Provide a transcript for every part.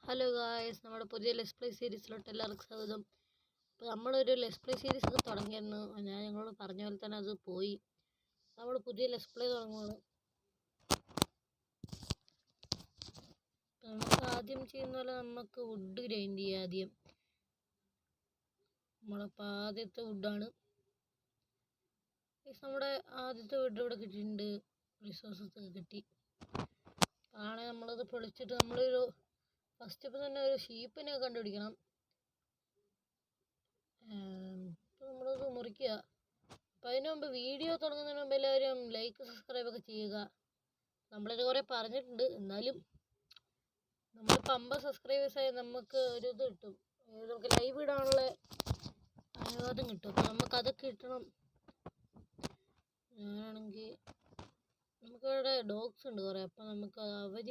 Hello guys, നമ്മുടെ പുതിയ let's play സീരീസിലോട്ട് എല്ലാവർക്കും സ്വാഗതം. അപ്പോൾ നമ്മളൊരു ലെറ്റ്സ് പ്ലേ സീരീസ് ഒക്കെ തുടങ്ങിയിരുന്നു. ഞാൻ ഞങ്ങളോട് പറഞ്ഞ പോലെ തന്നെ അത് പോയി. നമ്മൾ പുതിയ ലെറ്റ്സ് പ്ലേ തുടങ്ങുകയാണ്. നമുക്ക് ആദ്യം ചെയ്യുന്ന പോലെ നമുക്ക് വുഡ് ഗ്രൈൻഡ് ചെയ്യുക. ആദ്യം നമ്മളിപ്പോൾ ആദ്യത്തെ വുഡാണ്. നമ്മുടെ ആദ്യത്തെ വുഡ് ഇവിടെ കിട്ടിയിട്ടുണ്ട്. റിസോഴ്സസ് ഒക്കെ കിട്ടി. ആണെങ്കിൽ നമ്മളത് പൊളിച്ചിട്ട് നമ്മളൊരു ഫസ്റ്റ് ഇപ്പം തന്നെ ഒരു ഷീപ്പിനെ കണ്ടുപിടിക്കണം. നമ്മളത് മുറിക്കുക. അപ്പം അതിന് മുമ്പ് വീഡിയോ തുടങ്ങുന്നതിന് മുമ്പ് എല്ലാവരും ലൈക്ക് സബ്സ്ക്രൈബ് ഒക്കെ ചെയ്യുക. നമ്മളിത് കുറേ പറഞ്ഞിട്ടുണ്ട്, എന്നാലും നമ്മളിപ്പോൾ 50 സബ്സ്ക്രൈബേഴ്സായി നമുക്ക് ഒരു ഇത് കിട്ടും, നമുക്ക് ലൈവ് ഇടാനുള്ള അനുവാദം കിട്ടും. അപ്പം നമുക്കതൊക്കെ കിട്ടണം. ഞാനാണെങ്കിൽ നമുക്കിവിടെ ഡോഗ്സ് ഉണ്ട് കുറേ. അപ്പം നമുക്ക് അവർ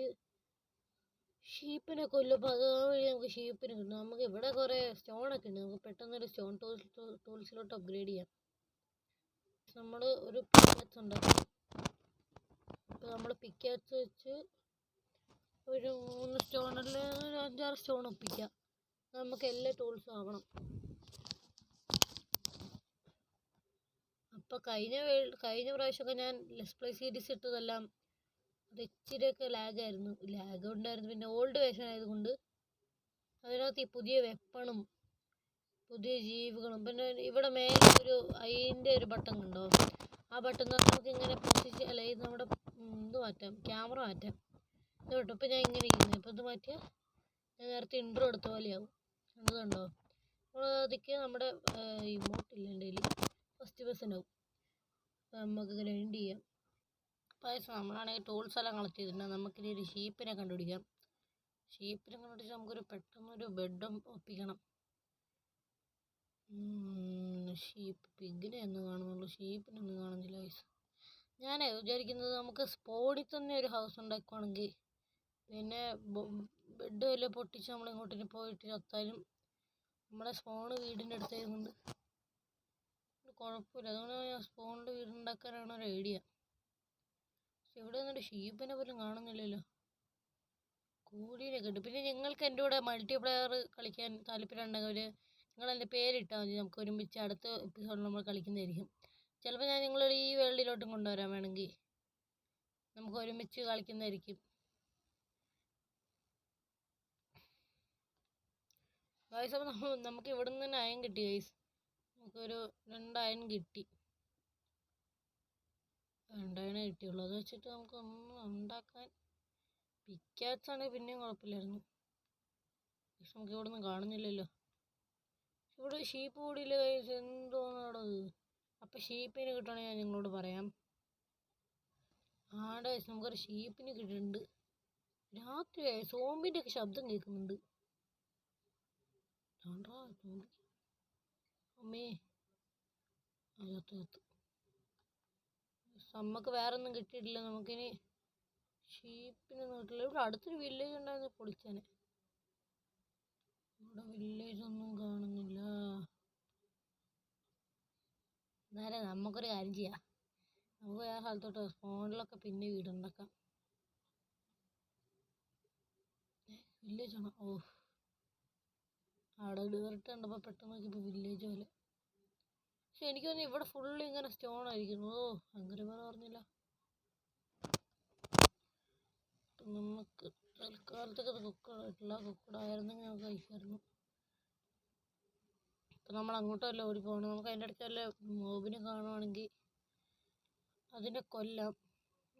ഷീപ്പിനെ കൊല്ലും. അപ്പോൾ അത് വഴി നമുക്ക് ഷീപ്പിനെ കിട്ടും. നമുക്ക് ഇവിടെ കുറേ സ്റ്റോണൊക്കെ ഉണ്ട്. നമുക്ക് പെട്ടെന്നൊരു സ്റ്റോൺ ടൂൾസിലോട്ട് അപ്ഗ്രേഡ് ചെയ്യാം. നമ്മൾ ഒരു പിക്കാക്സ് ഉണ്ടാക്കും. അപ്പോൾ നമ്മൾ പിക്കാക്സ് വെച്ച് ഒരു 3 സ്റ്റോണിൽ ഒരു 5-6 സ്റ്റോൺ ഒപ്പിക്കാം. നമുക്ക് എല്ലാ ടൂൾസും ആവണം. അപ്പോൾ കഴിഞ്ഞ പ്രാവശ്യമൊക്കെ ഞാൻ ലെറ്റ്സ് പ്ലേ സീരീസ് ഇട്ടതെല്ലാം അത് ഇച്ചിരിയൊക്കെ ലാഗ് ഉണ്ടായിരുന്നു. പിന്നെ ഓൾഡ് വേർഷൻ ആയതുകൊണ്ട് അതിനകത്ത് ഈ പുതിയ വെപ്പണും പുതിയ ജീവികളും, പിന്നെ ഇവിടെ മേലെ അതിൻ്റെ ഒരു ബട്ടൺ ഉണ്ടോ, ആ ബട്ടൺ നമുക്ക് ഇങ്ങനെ ഇത് നമ്മുടെ ഇത് മാറ്റാം, ക്യാമറ മാറ്റാം. ഇത് കേട്ടോ, ഇപ്പം ഞാൻ ഇങ്ങനെ ഇരിക്കുന്നത്. ഇപ്പോൾ ഇത് മാറ്റിയാൽ ഞാൻ നേരത്തെ ഇൻട്രോ എടുത്ത പോലെയാവും. അത് കണ്ടോ, അതൊക്കെ നമ്മുടെ ഇമോട്ടില്ല എൻ്റെ കയ്യിൽ ഫസ്റ്റ് പേഴ്സണാവും. നമുക്ക് ഗ്രൈൻഡ് ചെയ്യാം. അപ്പോൾ നമ്മളാണെങ്കിൽ ടൂൾസ് എല്ലാം കളക്ട് ചെയ്തിട്ടുണ്ട്. നമുക്കിനി ഒരു ഷീപ്പിനെ കണ്ടുപിടിക്കാം. ഷീപ്പിനെ കണ്ടുപിടിച്ച് നമുക്കൊരു പെട്ടെന്നൊരു ബെഡും ഒപ്പിക്കണം. ഷീപ്പ് പിഗിനെ എന്ന് കാണുന്നുള്ളൂ, ഷീപ്പിനൊന്നും കാണുന്നില്ല. ഞാൻ വിചാരിക്കുന്നത് നമുക്ക് സ്പോണിൽ തന്നെ ഒരു ഹൗസ് ഉണ്ടാക്കുവാണെങ്കിൽ, പിന്നെ ബെഡ് വല്ല പൊട്ടിച്ച് നമ്മൾ ഇങ്ങോട്ടിന് പോയിട്ട് ചത്താലും നമ്മുടെ സ്പോണ് വീടിൻ്റെ അടുത്തായതുകൊണ്ട് കുഴപ്പമില്ല. അതുകൊണ്ട് ഞാൻ സ്പോണിൻ്റെ വീടുണ്ടാക്കാനാണ് ഒരു ഐഡിയ. പക്ഷെ ഇവിടെ നിന്നൊരു ഷീപ്പിനെ പോലും കാണുന്നില്ലല്ലോ. കൂടിയൊക്കെ കിട്ടും. പിന്നെ നിങ്ങൾക്ക് എൻ്റെ കൂടെ മൾട്ടിപ്ലെയർ കളിക്കാൻ താല്പര്യം ഉണ്ടെങ്കിൽ നിങ്ങൾ എൻ്റെ പേരിട്ടാൽ മതി. നമുക്ക് ഒരുമിച്ച് അടുത്ത എപ്പിസോഡിൽ നമ്മൾ കളിക്കുന്നതായിരിക്കും. ചിലപ്പോൾ ഞാൻ നിങ്ങളൊരു ഈ വേൾഡിലോട്ടും കൊണ്ടുവരാൻ വേണമെങ്കിൽ നമുക്ക് ഒരുമിച്ച് കളിക്കുന്നതായിരിക്കും. ഗൈസ്, അപ്പോൾ നമുക്ക് ഇവിടെ നിന്ന് തന്നെ അയൺ കിട്ടി. ഗൈസ്, നമുക്കൊരു 2 അയൺ കിട്ടി. 2 അയണേ കിട്ടിയുള്ളൂ. അത് വെച്ചിട്ട് നമുക്കൊന്നും ഉണ്ടാക്കാൻ പിക്കാക്സ് ആണെങ്കിൽ പിന്നെയും കുഴപ്പമില്ലായിരുന്നു. പക്ഷെ നമുക്ക് ഇവിടെ നിന്ന് കാണുന്നില്ലല്ലോ. ഇവിടെ ഷീപ്പ് കൂടിയില്ല ഗൈസ്, എന്തോന്നാണത്. അപ്പം ഷീപ്പിന് കിട്ടുകയാണെങ്കിൽ ഞാൻ നിങ്ങളോട് പറയാം. ആടെ നമുക്കൊരു ഷീപ്പിന് കിട്ടിയിട്ടുണ്ട്. രാത്രി സോമ്പിൻ്റെ ഒക്കെ ശബ്ദം കേൾക്കുന്നുണ്ട്. അമ്മേ, അകത്ത് നമുക്ക് വേറെ ഒന്നും കിട്ടിയിട്ടില്ല. നമുക്കിനി ഷീപ്പിനൊന്നും കിട്ടില്ല. ഇവിടെ അടുത്തൊരു വില്ലേജ് ഉണ്ടായിരുന്നു, പൊളിച്ചാനെ. ഇവിടെ വില്ലേജ് ഒന്നും കാണുന്നില്ല. നേരെ നമുക്കൊരു കാര്യം ചെയ്യാം, നമുക്ക് വേറെ സ്ഥലത്തോട്ട് സ്പോണിലൊക്കെ പിന്നെ വീടുണ്ടാക്കാം. വില്ലേജാണോ? ഓ, അവിടെ ഡയറക്റ്റ് കണ്ടപ്പോൾ പെട്ടെന്ന് നോക്കിയപ്പോൾ വില്ലേജ് പോലെ. പക്ഷെ എനിക്ക് തോന്നുന്നു ഇവിടെ ഫുള്ള് ഇങ്ങനെ സ്റ്റോൺ ആയിരിക്കുന്നു. ഓ, അങ്ങനെ പറഞ്ഞില്ല. നമുക്ക് തൽക്കാലത്തൊക്കെ കുക്കഡായിരുന്നെങ്കിൽ നമുക്ക് കഴിക്കായിരുന്നു. അപ്പം നമ്മൾ അങ്ങോട്ടല്ല ഓടി പോകണം. നമുക്ക് അതിൻ്റെ അടുത്ത് വല്ല മോബിനെ കാണുവാണെങ്കിൽ അതിനെ കൊല്ലാം.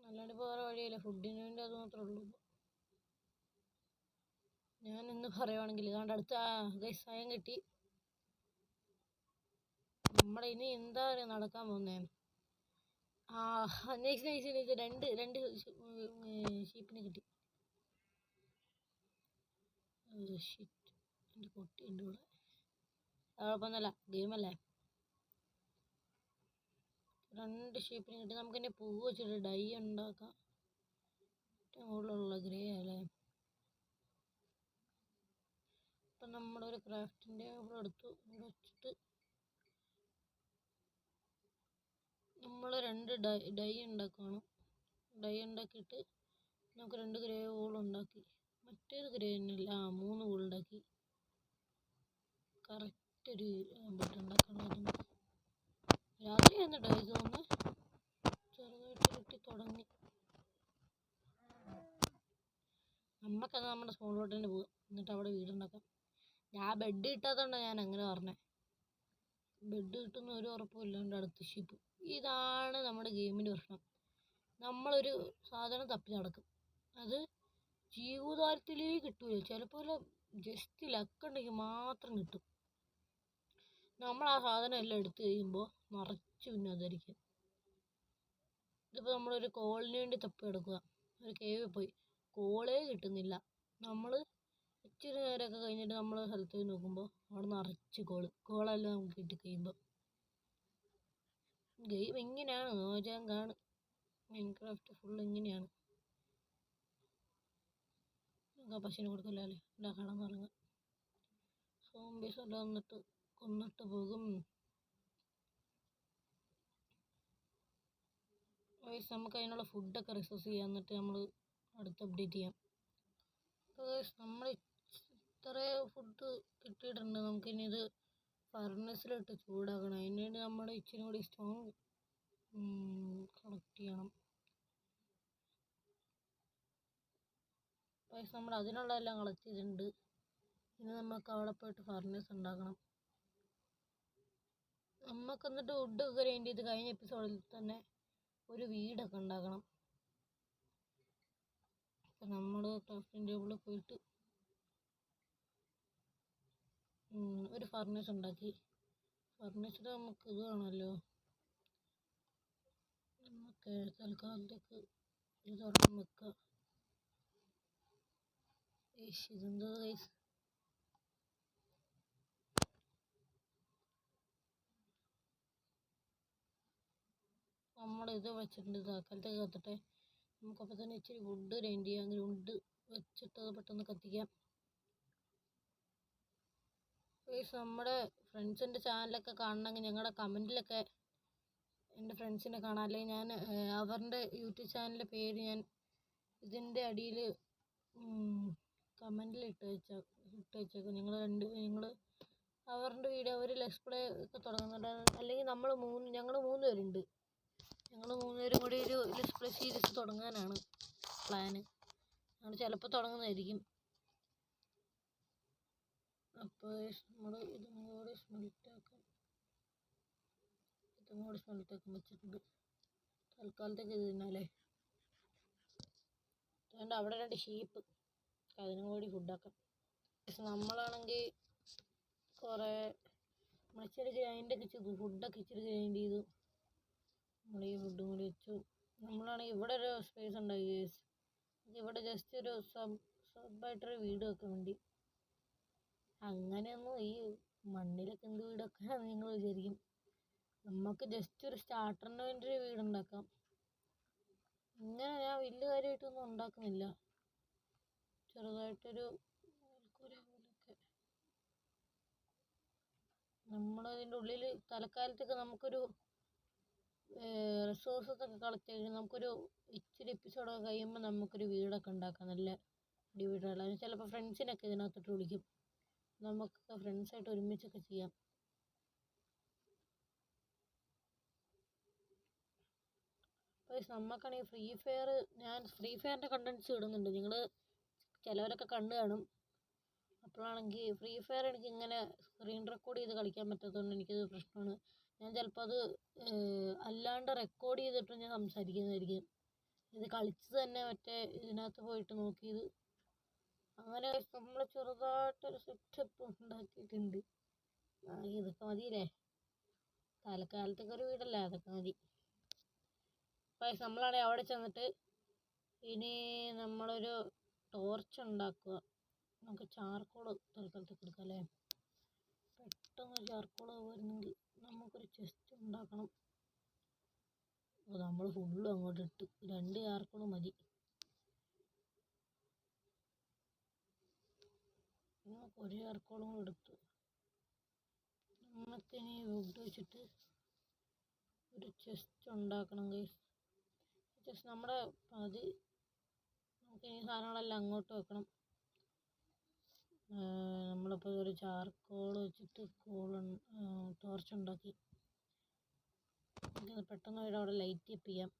അല്ലാണ്ട് ഇപ്പോൾ വേറെ വഴിയില്ല. ഫുഡിന് വേണ്ടി അത് മാത്രമേ ഉള്ളൂ. ഞാൻ ഇന്ന് പറയുവാണെങ്കിൽ ഇതാണ്ട് അടുത്ത ഗൈസ് സായം കിട്ടി. നമ്മുടെ ഇനി എന്താ പറയുക നടക്കാൻ പോകുന്നേ. നെക്സ്റ്റ് രണ്ട് ഷീപ്പിനെ കിട്ടി. എൻ്റെ കുട്ടിയുണ്ട് ഇവിടെ. കുഴപ്പമൊന്നുമല്ല, ഗെയിമല്ലേ. 2 ഷീപ്പിനെ കിട്ടി. നമുക്കിനി പൂവ് വെച്ചിട്ട് ഡൈ ഉണ്ടാക്കാം. ഏറ്റവും കൂടുതലുള്ള ഗ്രേ അല്ലേ. അപ്പം നമ്മളൊരു ക്രാഫ്റ്റിൻ്റെ ഇവിടെ എടുത്തു. ഇവിടെ വെച്ചിട്ട് നമ്മൾ 2 ഡൈ ഉണ്ടാക്കുകയാണ്. ഡൈ ഉണ്ടാക്കിയിട്ട് നമുക്ക് 2 ഗ്രേ വോൾ ഉണ്ടാക്കി. മറ്റേത് ഗ്രേനില്ല. 3 ഗോൾഡാക്കി. കറക്റ്റ് ഒരു ബെഡ് ഉണ്ടാക്കണം. രാത്രി എന്നിട്ടോ ഇത് ഒന്ന് ചെറുതായിട്ട് കിട്ടി തുടങ്ങി. നമ്മക്കത് നമ്മുടെ സ്പോണിലോട്ട് തന്നെ പോകും. എന്നിട്ട് അവിടെ വീടുണ്ടാക്കാം. ഞാൻ ബെഡ് കിട്ടാത്തതുകൊണ്ടാണ് ഞാൻ അങ്ങനെ പറഞ്ഞത്. ബെഡ് കിട്ടുന്ന ഒരു ഉറപ്പുമില്ലാണ്ട് അടുത്ത് ഷിപ്പ്. ഇതാണ് നമ്മുടെ ഗെയിമിൻ്റെ പ്രശ്നം. നമ്മളൊരു സാധനം തപ്പി നടക്കും. അത് ജീവിതത്തിലേ കിട്ടൂല. ചിലപ്പോൾ ജസ്റ്റ് ലക്കുണ്ടെങ്കിൽ മാത്രം കിട്ടും. നമ്മൾ ആ സാധനം എല്ലാം എടുത്തു കഴിയുമ്പോൾ നിറച്ച് പിന്നെ അതായിരിക്കും. ഇതിപ്പോൾ നമ്മളൊരു കോളിന് വേണ്ടി തപ്പി എടുക്കുക. ഒരു കേവിൽ പോയി കോളേ കിട്ടുന്നില്ല. നമ്മൾ ഇച്ചിരി നേരമൊക്കെ കഴിഞ്ഞിട്ട് നമ്മൾ സ്ഥലത്ത് പോയി നോക്കുമ്പോൾ അവിടെ നിറച്ച് കോളെല്ലാം നമുക്ക് കിട്ടിക്കഴിയുമ്പോൾ ഗെയിം ഇങ്ങനെയാണ്. നോജാങ്കാണ് മൈൻക്രാഫ്റ്റ് ഫുൾ ഇങ്ങനെയാണ്. നമുക്ക് പശുവിന് കൊടുക്കില്ല അല്ലേ? ഇല്ല, കടന്നിറങ്ങുക. സോംബീസ് എല്ലാം വന്നിട്ട് കൊന്നിട്ട് പോകും. നമുക്ക് അതിനുള്ള ഫുഡൊക്കെ റിസോഴ്സ് ചെയ്യാം. എന്നിട്ട് നമ്മൾ അടുത്ത് അപ്ഡേറ്റ് ചെയ്യാം. അപ്പോൾ നമ്മൾ ഇത്ര ഫുഡ് കിട്ടിയിട്ടുണ്ട്. നമുക്കിനി ഇത് ഫർണസിലിട്ട് ചൂടാക്കണം. അതിന് വേണ്ടി നമ്മൾ ഇച്ചിരി കൂടി സ്റ്റോൺ കളക്ട് ചെയ്യണം. പൈസ നമ്മൾ അതിനുള്ളതെല്ലാം കളക്ട് ചെയ്തിട്ടുണ്ട്. ഇനി നമുക്ക് അവിടെ പോയിട്ട് ഫർണസ് ഉണ്ടാക്കണം. നമുക്ക് എന്നിട്ട് വുഡൊക്കെ ഗ്രൈൻഡ് ചെയ്ത് കഴിഞ്ഞ എപ്പിസോഡിൽ തന്നെ ഒരു വീടൊക്കെ ഉണ്ടാക്കണം. അപ്പം നമ്മൾ ക്രാഫ്റ്റിംഗ് ടേബിളിൽ പോയിട്ട് ഒരു ഫർണസ് ഉണ്ടാക്കി. ഫർണസിൽ നമുക്ക് ഇത് വേണമല്ലോ. നമുക്ക് തൽക്കാലത്തേക്ക് ഇത് തുറന്ന് വെക്കാം. ഇതെന്താ ഗൈസ്? നമ്മളിത് വെച്ചിട്ടുണ്ട്. തൽക്കാലത്തേക്ക് കത്തട്ടെ. നമുക്കപ്പോൾ തന്നെ ഇച്ചിരി വുഡ് ഗ്രൈൻഡ് ചെയ്യാം. അങ്ങനെ വുഡ് വെച്ചിട്ട് അത് പെട്ടെന്ന് കത്തിക്കാം. നമ്മുടെ ഫ്രണ്ട്സിൻ്റെ ചാനലൊക്കെ കാണണമെങ്കിൽ ഞങ്ങളുടെ കമൻറ്റിലൊക്കെ എൻ്റെ ഫ്രണ്ട്സിനെ കാണാം. അല്ലെങ്കിൽ ഞാൻ അവരുടെ യൂട്യൂബ് ചാനലിൻ്റെ പേര് ഞാൻ ഇതിൻ്റെ അടിയിൽ കമൻറ്റിൽ ഇട്ട് വെച്ചേക്കും. നിങ്ങൾ അവരുടെ വീഡിയോ അവർ ലെറ്റ്സ് പ്ലേ ഒക്കെ തുടങ്ങുന്നുണ്ട്. അല്ലെങ്കിൽ ഞങ്ങൾ 3 പേരുണ്ട്. ഞങ്ങൾ 3 പേരും കൂടി ഒരു ലെറ്റ്സ് പ്ലേ സീരീസ് തുടങ്ങാനാണ് പ്ലാന്. ഞങ്ങൾ ചിലപ്പോൾ തുടങ്ങുന്നതായിരിക്കും. അപ്പോൾ നമ്മൾ ഇതും കൂടി സ്മെൽറ്റാക്കാൻ വെച്ചിട്ടുണ്ട്. തൽക്കാലത്തേക്ക് ഇത് തിന്നാലേ. അതുകൊണ്ട് അവിടെ 2 ഷീപ്പ്, അതിനും കൂടി ഫുഡാക്കാം. നമ്മളാണെങ്കിൽ കുറേ ഇച്ചിരി ഗ്രൈൻഡൊക്കെ ചെയ്തു. ഫുഡൊക്കെ ഇച്ചിരി ഗ്രൈൻഡ് ചെയ്തു. നമ്മൾ ഈ ഫുഡും കൂടി വെച്ചു. നമ്മളാണെങ്കിൽ ഇവിടെ ഒരു സ്പേസ് ഉണ്ടാക്കി. ഇവിടെ ജസ്റ്റ് ഒരു സബായിട്ടൊരു വീട് വെക്കാൻ വേണ്ടി. അങ്ങനെയൊന്നും ഈ മണ്ണിലൊക്കെ എന്ത് വീടൊക്കെ നിങ്ങൾ വിചാരിക്കും. നമുക്ക് ജസ്റ്റ് ഒരു സ്റ്റാർട്ടറിന് വേണ്ടി ഒരു വീടുണ്ടാക്കാം. ഇങ്ങനെ ഞാൻ വലിയ കാര്യമായിട്ടൊന്നും ഉണ്ടാക്കുന്നില്ല. ചെറുതായിട്ടൊരു മേൽക്കൂര പോലൊക്കെ. നമ്മളതിൻ്റെ ഉള്ളിൽ തൽക്കാലത്തൊക്കെ നമുക്കൊരു റിസോഴ്സസൊക്കെ കളക്ട് ചെയ്ത് നമുക്കൊരു ഇച്ചിരി എപ്പിസോഡൊക്കെ കഴിയുമ്പോൾ നമുക്കൊരു വീടൊക്കെ ഉണ്ടാക്കാം. നല്ല വീടുകൾ. അത് ചിലപ്പോൾ ഫ്രണ്ട്സിനൊക്കെ ഇതിനകത്തോട്ട് വിളിക്കും. നമുക്കൊക്കെ ഫ്രണ്ട്സായിട്ട് ഒരുമിച്ചൊക്കെ ചെയ്യാം. നമുക്കാണെങ്കിൽ ഫ്രീ ഫയർ, ഞാൻ ഫ്രീ ഫയറിൻ്റെ കണ്ടൻറ്റ്സ് ഇടുന്നുണ്ട്. നിങ്ങൾ ചിലവരൊക്കെ കണ്ടു കാണും. അപ്പോഴാണെങ്കിൽ ഫ്രീ ഫയർ എനിക്ക് ഇങ്ങനെ സ്ക്രീൻ റെക്കോർഡ് ചെയ്ത് കളിക്കാൻ പറ്റാത്തതുകൊണ്ട് എനിക്കത് പ്രശ്നമാണ്. ഞാൻ ചിലപ്പോൾ അത് അല്ലാണ്ട് റെക്കോർഡ് ചെയ്തിട്ട് ഞാൻ സംസാരിക്കുന്നതായിരിക്കും. ഇത് കളിച്ച് തന്നെ മറ്റേ ഇതിനകത്ത് പോയിട്ട് നോക്കിയത്. അങ്ങനെ നമ്മൾ ചെറുതായിട്ടൊരു സെറ്റപ്പ് ഉണ്ടാക്കിയിട്ടുണ്ട്. ഇതൊക്കെ മതിയില്ലേ? തൽക്കാലത്തേക്ക് ഒരു വീടല്ലേ, അതൊക്കെ മതി. നമ്മളാണെങ്കിൽ അവിടെ ചെന്നിട്ട് ഇനി നമ്മളൊരു ടോർച്ച് ഉണ്ടാക്കുക. നമുക്ക് ചാർക്കോൾ തൽക്കാലത്തേക്ക് എടുക്കാം അല്ലേ? പെട്ടെന്ന് ചാർക്കോൾ വരുന്നെങ്കിൽ നമുക്കൊരു ചെസ്റ്റ് ഉണ്ടാക്കണം. അപ്പോൾ നമ്മൾ ഫുള്ളും അങ്ങോട്ട് ഇട്ട് 2 ചാർക്കോൾ മതി. നമുക്ക് 1 ചാർക്കോളും കൂടെ എടുത്ത് നമുക്കിനി വുഡ് വെച്ചിട്ട് ഒരു ചെസ്റ്റ് ഉണ്ടാക്കണം ഗൈസ്. ചെസ്റ്റ് നമ്മുടെ നമുക്കിനി സാധനങ്ങളെല്ലാം അങ്ങോട്ട് വെക്കണം. ഉള്ളപ്പോൾ ഒരു ചാർക്കോൾ വെച്ചിട്ട് ടോർച്ച് ഉണ്ടാക്കി പെട്ടെന്ന് അവിടെ ലൈറ്റ് അപ്പ് ചെയ്യാം,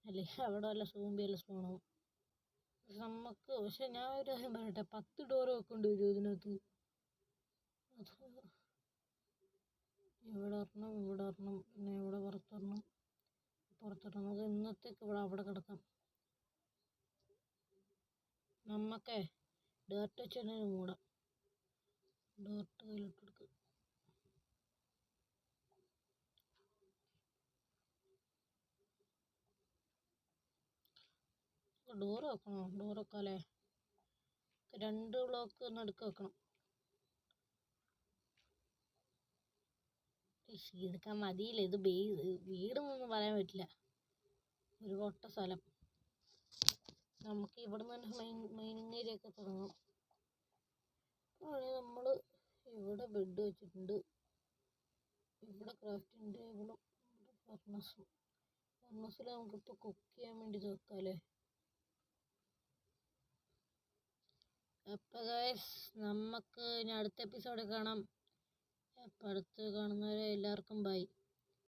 അല്ലെങ്കിൽ അവിടെ വല്ല സൂമ്പിയെല്ലാം സ്പോണാവും നമുക്ക്. പക്ഷെ ഞാൻ ഒരു കാര്യം പറയട്ടെ, 10 ഡോർ വെക്കേണ്ടി വരും ഇതിനകത്ത്. ഇവിടെ ഒരെണ്ണം, ഇവിടെ ഒരെണ്ണം, പിന്നെ ഇവിടെ പുറത്തൊരെണ്ണം. നമുക്ക് ഇന്നത്തേക്ക് ഇവിടെ അവിടെ കിടക്കാം. നമുക്കേ ഡേർട്ട് വെച്ച് തന്നെ മൂടാം. ഡേർട്ട് കയ്യിലിട്ടെടുക്കുക. ഡോറ് വെക്കണോ? ഡോർ വെക്കാല്ലേ? 2 ബ്ലോക്ക് നടുക്ക് വെക്കണം. ഇതൊക്കെ മതിയില്ല. ഇത് വീടെന്നൊന്നും പറയാൻ പറ്റില്ല, ഒരു പൊട്ട സ്ഥലം. നമുക്ക് ഇവിടെ നിന്ന് തന്നെ മൈനിങ് ഏരിയ ഒക്കെ തുടങ്ങാം. നമ്മൾ ഇവിടെ ബെഡ് വെച്ചിട്ടുണ്ട്, ഇവിടെ ക്രാഫ്റ്റിംഗ് ടേബിളും, ഫർണസിൽ നമുക്കിപ്പോൾ കുക്ക് ചെയ്യാൻ വേണ്ടി വെക്കാമല്ലേ. അപ്പോൾ ഗൈസ്, നമുക്ക് ഇനി അടുത്ത എപ്പിസോഡിൽ കാണാം. അപ്പോൾ അടുത്ത് കാണുന്നവരെ എല്ലാവർക്കും ബൈ.